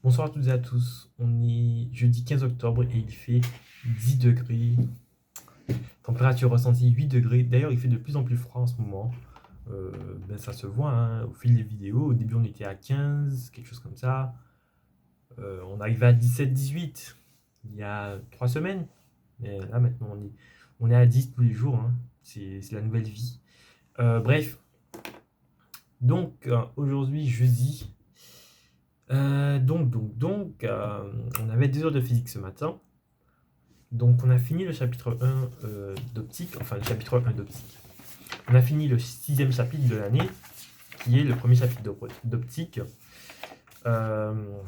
Bonsoir à toutes et à tous. On est jeudi 15 octobre et il fait 10 degrés. Température ressentie 8 degrés. D'ailleurs, il fait de plus en plus froid en ce moment. Ça se voit hein, au fil des vidéos. Au début, on était à 15, quelque chose comme ça. On arrivait à 17, 18 il y a 3 semaines. Mais là, maintenant, on est à 10 tous les jours, hein. C'est la nouvelle vie. Bref, donc aujourd'hui, jeudi. On avait 2 heures de physique ce matin. Donc, on a fini le chapitre 1 d'optique, enfin le chapitre 1 d'optique. On a fini le 6e chapitre de l'année, qui est le premier chapitre d'optique. Euh,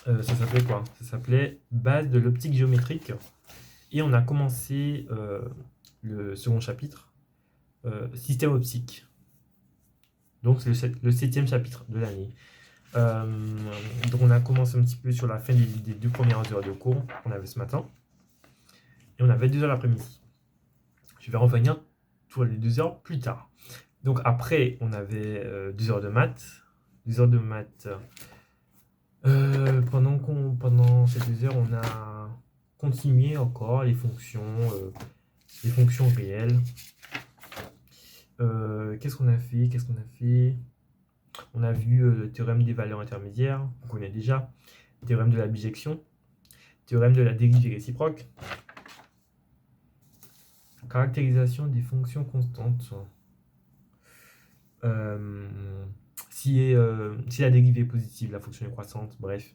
Ça s'appelait quoi? Ça s'appelait Base de l'optique géométrique. Et on a commencé le second chapitre, Système optique. Donc, c'est le 7e chapitre de l'année. Euh, donc, on a commencé un petit peu sur la fin des 2 premières heures de cours qu'on avait ce matin. Et on avait 2 heures l'après-midi. Je vais revenir pour les 2 heures plus tard. Donc après, on avait 2 heures de maths. 2 heures de maths. Pendant ces 2 heures, on a continué encore les fonctions réelles. Qu'est-ce qu'on a fait? On a vu le théorème des valeurs intermédiaires, on connaît déjà. Théorème de la bijection. Théorème de la dérivée réciproque. Caractérisation des fonctions constantes. Si la dérivée est positive, la fonction est croissante, bref,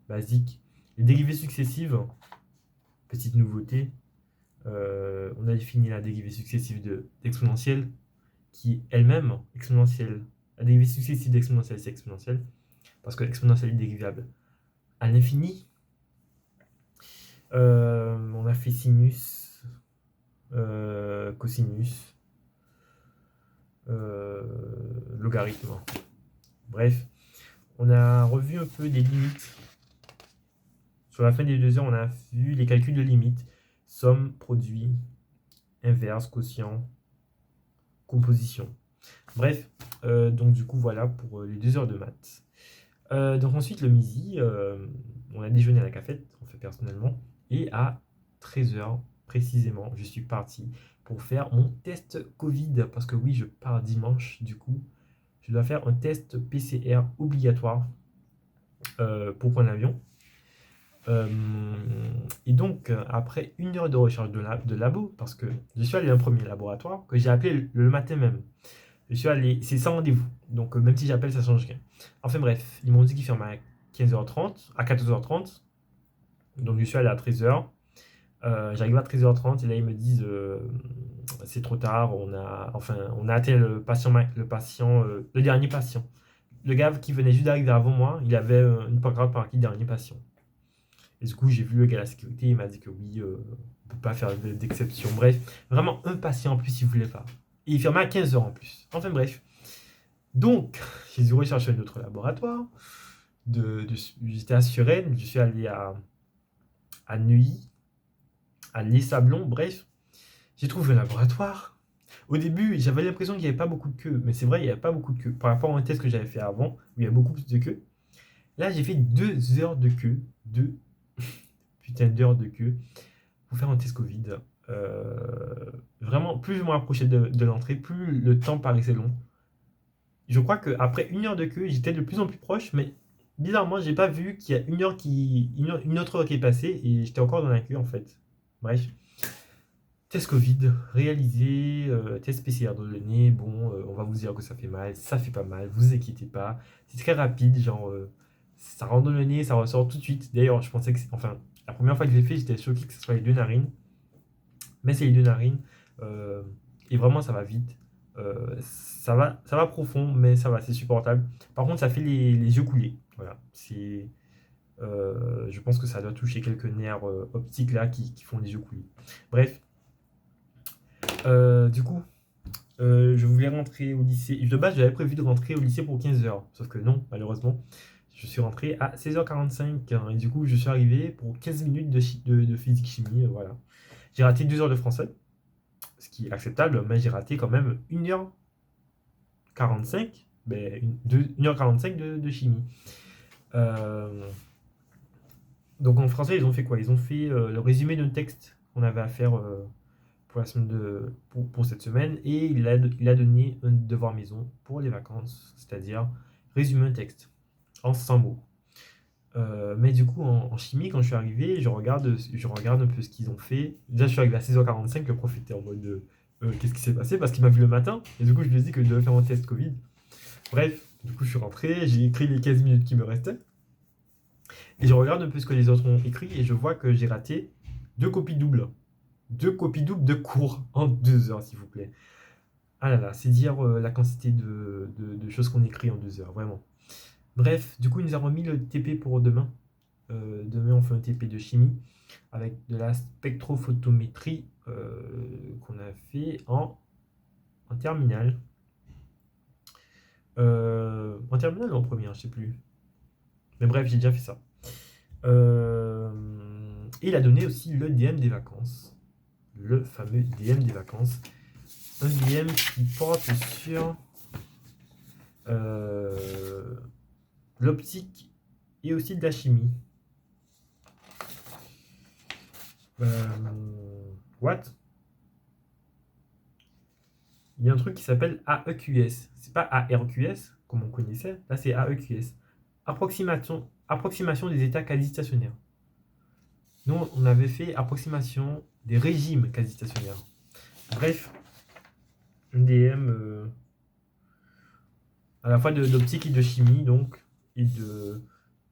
basique. Les dérivées successives, petite nouveauté, on a défini la dérivée successive d'exponentielle, qui est elle-même exponentielle. La dérivée successive d'exponentielle, c'est exponentielle, parce que l'exponentielle est dérivable à l'infini. On a fait sinus, cosinus, logarithme. Bref, on a revu un peu des limites. Sur la fin des 2 heures, on a vu les calculs de limites. Somme, produit, inverse, quotient, composition. Bref, donc du coup, voilà pour les 2 heures de maths. Donc ensuite, le midi, on a déjeuné à la cafette, on fait personnellement. Et à 13 heures précisément, je suis parti pour faire mon test Covid. Parce que oui, je pars dimanche, du coup. Je dois faire un test PCR obligatoire pour prendre l'avion. Et donc, après 1 heure de recherche de labo, parce que je suis allé à un premier laboratoire que j'ai appelé le matin même. Je suis allé, c'est sans rendez-vous. Donc, même si j'appelle, ça change rien. Enfin bref, ils m'ont dit qu'ils fermaient à 15h30, à 14h30. Donc, je suis allé à 13h. J'arrive à 13h30 et là, ils me disent c'est trop tard. On a atteint le dernier patient. Le gars qui venait juste d'arriver avant moi, il avait une pancarte par qui dernier patient. Et du coup, j'ai vu le gars à la sécurité, il m'a dit que oui, on ne peut pas faire d'exception. Bref, vraiment un patient en plus, il ne voulait pas. Et il fermait à 15h en plus. Enfin bref. Donc, j'ai dû rechercher un autre laboratoire. J'étais à Suresnes, je suis allé à Neuilly, à Les-Sablons, bref. J'ai trouvé un laboratoire. Au début, j'avais l'impression qu'il n'y avait pas beaucoup de queue. Mais c'est vrai, il n'y avait pas beaucoup de queue. Par rapport à un test que j'avais fait avant, où il y avait beaucoup plus de queue. Là, j'ai fait 2 heures de queue. 2 putain d'heures de queue pour faire un test Covid. Vraiment, plus je me rapprochais de l'entrée, plus le temps paraissait long. Je crois qu'après 1 heure de queue, j'étais de plus en plus proche, mais bizarrement, j'ai pas vu qu'il y a une autre heure qui est passée et j'étais encore dans la queue en fait. Bref. Test Covid réalisé, test PCR dans le nez. Bon, on va vous dire que ça fait mal, ça fait pas mal, vous inquiétez pas. C'est très rapide, genre ça rentre dans le nez, ça ressort tout de suite. D'ailleurs, je pensais que, enfin, la première fois que je l'ai fait, j'étais choqué que ce soit les 2 narines. Mais c'est les 2 narines. euh, et vraiment, ça va vite. Ça va profond, mais ça va, c'est supportable. Par contre, ça fait les yeux couler. Voilà. Je pense que ça doit toucher quelques nerfs optiques là qui font les yeux couler. Bref, du coup, je voulais rentrer au lycée. De base, j'avais prévu de rentrer au lycée pour 15h. Sauf que non, malheureusement. Je suis rentré à 16h45. Hein, et du coup, je suis arrivé pour 15 minutes de physique-chimie. Voilà. J'ai raté 2 heures de français, ce qui est acceptable, mais j'ai raté quand même 1h45, 1h45 de chimie. Euh, donc en français, ils ont fait quoi? Ils ont fait le résumé d'un texte qu'on avait à faire pour la semaine pour cette semaine et il a donné un devoir maison pour les vacances, c'est-à-dire résumer un texte en 100 mots. Mais du coup, en chimie, quand je suis arrivé, je regarde un peu ce qu'ils ont fait. Déjà, je suis arrivé à 6h45, le prof était en mode qu'est-ce qui s'est passé? Parce qu'il m'a vu le matin, et du coup, je lui ai dit que je devais faire un test Covid. Bref, du coup, je suis rentré, j'ai écrit les 15 minutes qui me restaient, et je regarde un peu ce que les autres ont écrit, et je vois que j'ai raté deux copies doubles. Deux copies doubles de cours en 2 heures, s'il vous plaît. Ah là là, c'est dire la quantité de choses qu'on écrit en 2 heures, vraiment. Bref, du coup, ils nous avons mis le TP pour demain. Demain, on fait un TP de chimie avec de la spectrophotométrie qu'on a fait en terminale. En terminale ou en première, je sais plus. Mais bref, j'ai déjà fait ça. Et il a donné aussi le DM des vacances. Le fameux DM des vacances. Un DM qui porte sur euh, l'optique et aussi de la chimie. What? Il y a un truc qui s'appelle AEQS. C'est pas ARQS, comme on connaissait. Là, c'est AEQS. Approximation des états quasi-stationnaires. Nous, on avait fait approximation des régimes quasi-stationnaires. Bref, un DM à la fois d'optique et de chimie, donc, et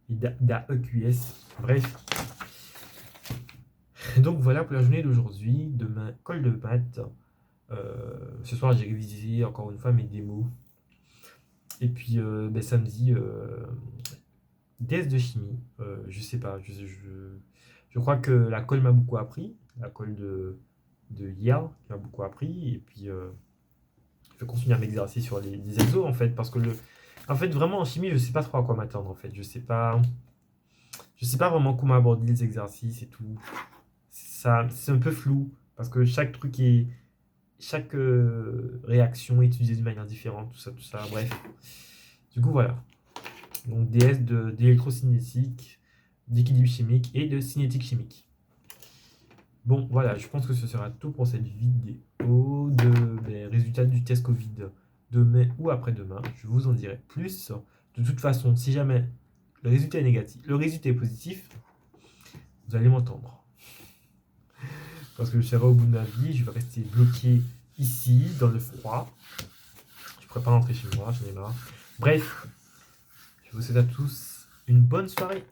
d'AEQS. Bref. Donc voilà pour la journée d'aujourd'hui. Demain, colle de maths. Ce soir, j'ai révisé encore une fois mes démos. Et puis samedi, DS de chimie. Je sais pas. Je crois que la colle m'a beaucoup appris. La colle de Yale qui m'a beaucoup appris. Et puis je vais continuer à m'exercer sur les exos en fait. Parce que en fait, vraiment en chimie, je sais pas trop à quoi m'attendre en fait. Je sais pas vraiment comment aborder les exercices et tout. C'est un peu flou. Parce que chaque réaction est utilisée de manière différente, tout ça, bref. Du coup, voilà. Donc, d'électrocinétique, d'équilibre chimique et de cinétique chimique. Bon, voilà, je pense que ce sera tout pour cette vidéo des résultats du test Covid demain ou après-demain. Je vous en dirai plus. De toute façon, si jamais le résultat est négatif, le résultat est positif, vous allez m'entendre. Parce que je serai au bout de ma vie, je vais rester bloqué ici, dans le froid. Je ne pourrais pas rentrer chez moi, j'en ai marre. Bref, je vous souhaite à tous une bonne soirée.